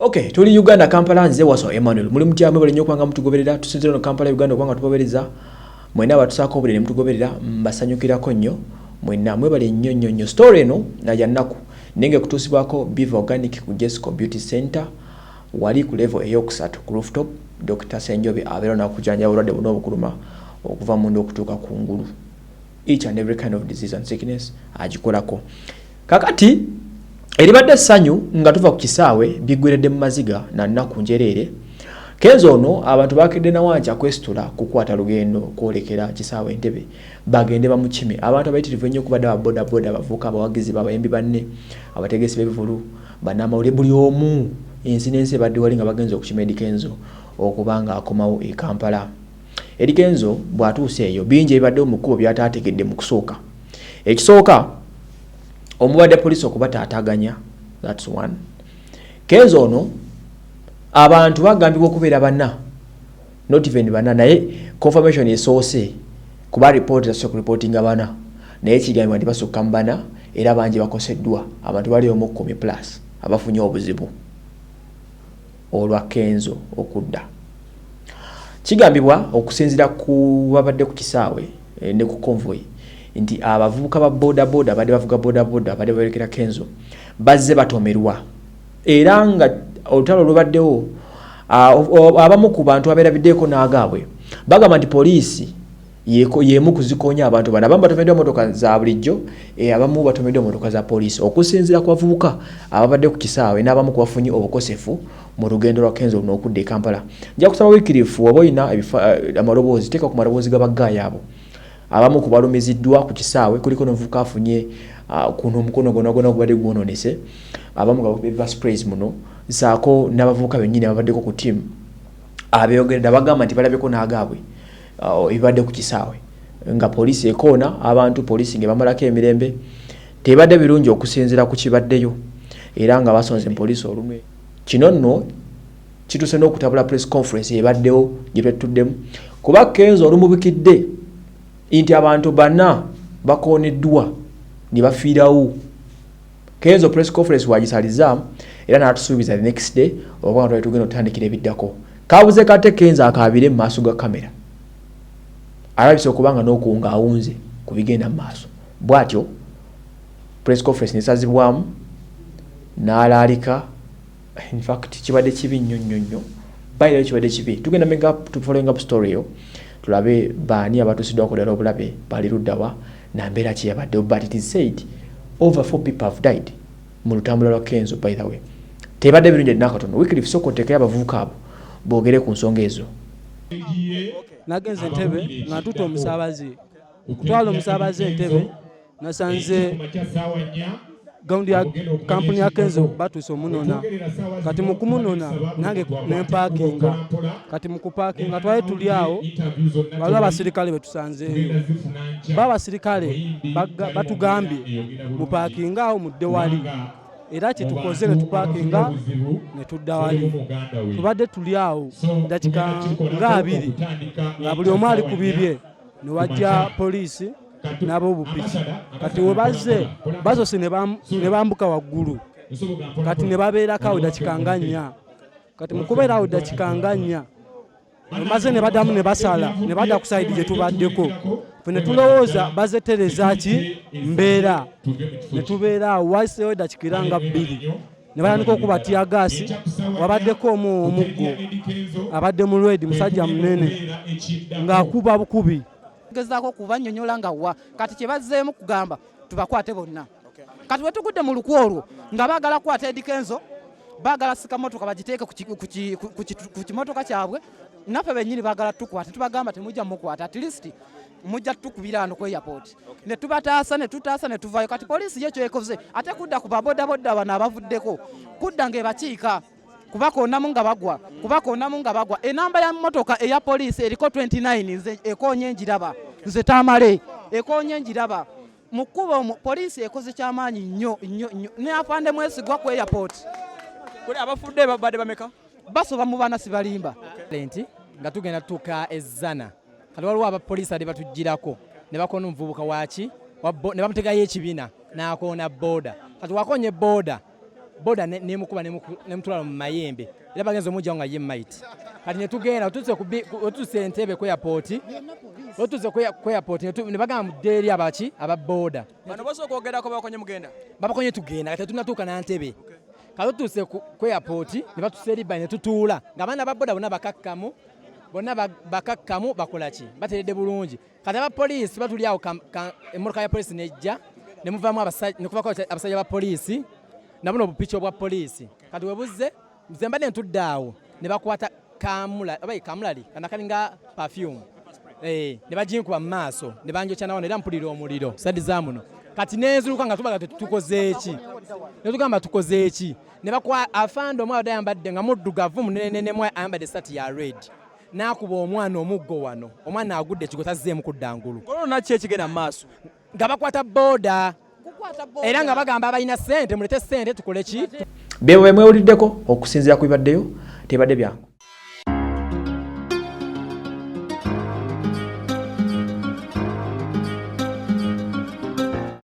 Okay, tuli Uganda Kampala nze waso Emmanuel. Muli mujambe bali nnyo kwanga mutugoberera tusinzira no Kampala Uganda kwanga tugobereza. Mwena batusako buli ne mutugoberera mbasanyukirako nnyo. Mwena mwe bali nnyo story eno naja nnaku. Nenge kutusibwako Beaver Organic ku Jesco Beauty Center wali ku level eyokusatu ku rooftop. Dr. Senjobe abero na kujanja bulwadde buno obukuluma okuva mundu okutuuka ku ngulu. Each and every kind of disease and sickness agikolako. Kakati eribadde sanyu nga tuva ku kisaawe bigwiredde mu maziga na nnaku njereere. Kenzo ono abantu bakedde na wanja kwestula kukwata lugendo kwolekera kisaawe Entebbe bagende bamukime. Abantu abayitirivu ennyo kubadde ba boda boda bavuka abawagizi babayembi banne abategesi b'ebivulu banamawulire buli omu ensi n'ensi badde wali nga bagenza okukima Edi Kenzo okubanga akomawo e Kampala. Edi Kenzo bw'atuuse eyo bingi ebibadde mu kkubo by'ataategedde mu kusooka. Ekisooka omubadde poliisi okuba taataganya, that's one. Kenzo ono abantu bagambibwa okubeera banna, not even banna, naye confirmation esoose kuba report zasooka reportinga bana naye kigambibwa nti basukka mu bana era bangi bakoseddwa abantu bali omu 10+ abafunye obuzibu olwa Kenzo okudda. Kigambibwa okusinzira ku babadde ku kisaawe ne ku convoy nti abavubuka ba boda boda badde bavuga boda boda badde berekera Kenzo bazze batomerwa era nga olutalo lubaddewo abamu ku bantu abeerabiddeko n'agaabwe bagamba nti poliisi yemu kuzikonya abantu bana abamu batomeddwa motoka za bulijjo abamu batomeddwa motoka za poliisi okusinzira ku bavubuka ababadde ku kisaawe n'abamu ku bafunye obukosefu mu lugendo lwa Kenzo n'okudda e Kampala. Nja kusaba wikirifu oba olina amaloboozi teeka ku maloboozi g'abaggaaya abo abamu ku balumiziddwa ku kisaawe kuliko n'omuvubuka afunye kuno omukono gwonna gubadde gwononese abamu nga sprays muno saako n'abavubuka bennyini ababaddeko ku tiimu abeeyogeredde bagamba nti balabyeko n'agaabwe ebibadde ku kisaawe nga poliisi ekoona abantu poliisi nga bamalako emirembe tebadde birungi okusinzira ku kibaddeyo era nga basonze poliisi olumwe. Kino nno kituse n'okutabula press conference ebaddewo gye twetuddemu kuba Kenzo olumubikidde nti abantu bana bakooneddwa ne bafiirawo. Kenzo press conference wagisaliza era n'atusuubiza the next day oba nga tugenda otandikira ebiddako. Kabuze kate Kenzo akaabire mu maaso ga kamera alabise okubanga n'okuwunga awunze ku bigenda mu maaso bw'atyo press conference nesazibwamu n'alaalika. In fact kibadde kibi nnyo bayira kibadde kibi. Tugenda menga to following up story yo tulabe baani abatusiddwa okolera obulabe bali luddawa na mbeera ki yabadde, but it is said over 4 people have died mu lutambula lwa Kenzo. By the way tebadde birungi nakatono weekly soko tekera abavubuka abo boogere ku nsonga ezo. Nagenze Entebbe nga tuta omusaabaze kutwala omusaabaze Entebbe nasanze gaundi ya kampuni ya Kenzo batuuse omunona kati mu kumunona nange nempakinga kati mu kupakinga twali tuli awo waliwo abasirikale betusanzeeyo babasirikale batugambye mupakinga awo mudde wali era kitukoze ne tupakinga ne tudda wali. Tubadde tuli awo dakika nga 2 nga buli omu ali ku bibye ne wajja poliisi n'ab'obupiki kati we bazze bazose ne bambuka waggulu kati ne babeerako awo dakika nga 4 kati mu kubeera awo dakika nga 4 bamaze ne baddamu ne basala ne badda ku sayidi gye tubaddeko fe ne tulowooza bazetereza ki mbeera ne tubeera awo wayiseewo dakika nga 2 ne batandika okuba tiyagaasi wabaddeko omuggo abadde mu lwedi musajja munene ng'akuba bukubi gezaako kubanyonyola nga wa kati kye bazzeemu kugamba tubakwate bonna. Kati we tugudde mu lukwo olwo nga baagala kukwata Edi Kenzo baagala sika motoka bagiteeke ku kimotoka kyabwe naffe bennyini baagala tukwate tubagamba temujja mukwata at least mujja tukubira ano ku airport ne tubataasa ne tutaasa ne tuvayo. Kati poliisi ye kyekoze ate kudda ku babodaboda bano abavuddeko kudda ng'ebakiika kubakondamu nga bagwa enamba ya motoka eya poliisi eriko 29 nze ekonye njiraba nze tamale ekonye njiraba mu kkubo poliisi ekoze kyamaanyi nnyo ne afande mwesigwa ku airport. Kuli abafudde babadde bameka basoba mu bana sibalimba lenti nga tugenda tuka ezzana kati waliwo abapoliisi ali batujjirako ne bakona omuvubuka waki ne bamutegayo ekibiina n'akoona boda kati wakonye boda boda nemukuba nemutwala mu mayembe era bagenza omujja nga ye maiti kati ne tugenda otuse Entebbe ku airport otuse ku airport ne bagamba mu deri abaki aba boda bano basooka ogerako bakonye mugenda babakonye tugenda kati tunatuuka na Entebbe kati otuse ku airport ne batuseeriba ne tutuula ng'abaana ba boda bonna bakakkamu bakola ki bateredde bulungi kati abapoliisi batuli awo emmotoka ya poliisi nejja ne muvaamu abasajja ba poliisi nabuno obupiiki obwa poliisi kati webuze nze mbadde ntudde awo ne bakwata kamulali kana kalinga perfume ne baginkuba mu maaso ne banjokya nawo era mpulira omuliro sadi za muno kati nenzuluka nga tubaga tukoze eki ne tugamba tukoze eki ne bakwa afande omwe abadde ayambadde nga muddugavu munenenemu ayambadde sati ya red nakuba omwana omuggo wano omwana agudde ekigo tazzeemu kuddangulu olwo nakyo ekigenda mu maaso nga bakwata boda era nga bagamba abalina ssente mulete ssente tukole ki bewe mwewuliddeko okusinziira ku bibaddeyo tebadde byangu